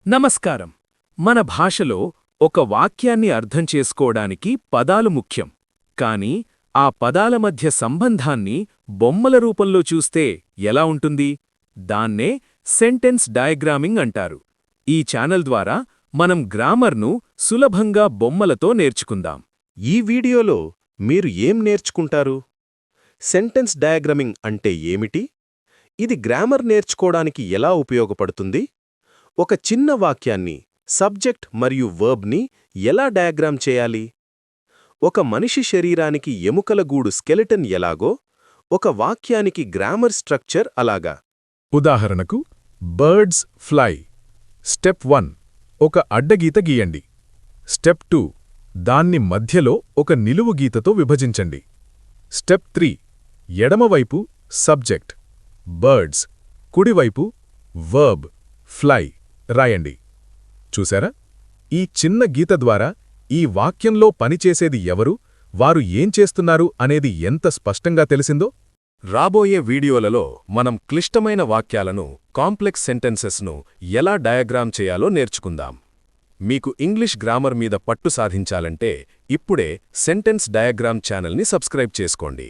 నమస్కారం. మన భాషలో ఒక వాక్యాన్ని అర్థం చేసుకోవడానికి పదాలు ముఖ్యం. కానీ ఆ పదాల మధ్య సంబంధాన్ని బొమ్మల రూపంలో చూస్తే ఎలా ఉంటుంది? దాన్నే సెంటెన్స్ డయాగ్రామింగ్ అంటారు. ఈ ఛానల్ ద్వారా మనం గ్రామర్ను సులభంగా బొమ్మలతో నేర్చుకుందాం. ఈ వీడియోలో మీరు ఏం నేర్చుకుంటారు? సెంటెన్స్ డయాగ్రామింగ్ అంటే ఏమిటి? ఇది గ్రామర్ నేర్చుకోవడానికి ఎలా ఉపయోగపడుతుంది? ఒక చిన్న వాక్యాన్ని, సబ్జెక్ట్ మరియు వర్బ్ని ఎలా డయాగ్రామ్ చేయాలి? ఒక మనిషి శరీరానికి ఎముకల గూడు స్కెలిటన్ ఎలాగో, ఒక వాక్యానికి గ్రామర్ స్ట్రక్చర్ అలాగా. ఉదాహరణకు, బర్డ్స్ ఫ్లై. స్టెప్ 1, ఒక అడ్డగీత గీయండి. స్టెప్ 2, దాన్ని మధ్యలో ఒక నిలువు గీతతో విభజించండి. స్టెప్ 3, ఎడమవైపు సబ్జెక్ట్ బర్డ్స్, కుడివైపు వర్బ్ ఫ్లై రాయండి. చూశారా? ఈ చిన్న గీత ద్వారా ఈ వాక్యంలో పనిచేసేది ఎవరు, వారు ఏం చేస్తున్నారు అనేది ఎంత స్పష్టంగా తెలిసిందో. రాబోయే వీడియోలలో మనం క్లిష్టమైన వాక్యాలను, కాంప్లెక్స్ సెంటెన్సెస్ను ఎలా డయాగ్రామ్ చేయాలో నేర్చుకుందాం. మీకు ఇంగ్లీష్ గ్రామర్ మీద పట్టు సాధించాలంటే ఇప్పుడే సెంటెన్స్ డయాగ్రామ్ ఛానల్ని సబ్స్క్రైబ్ చేసుకోండి.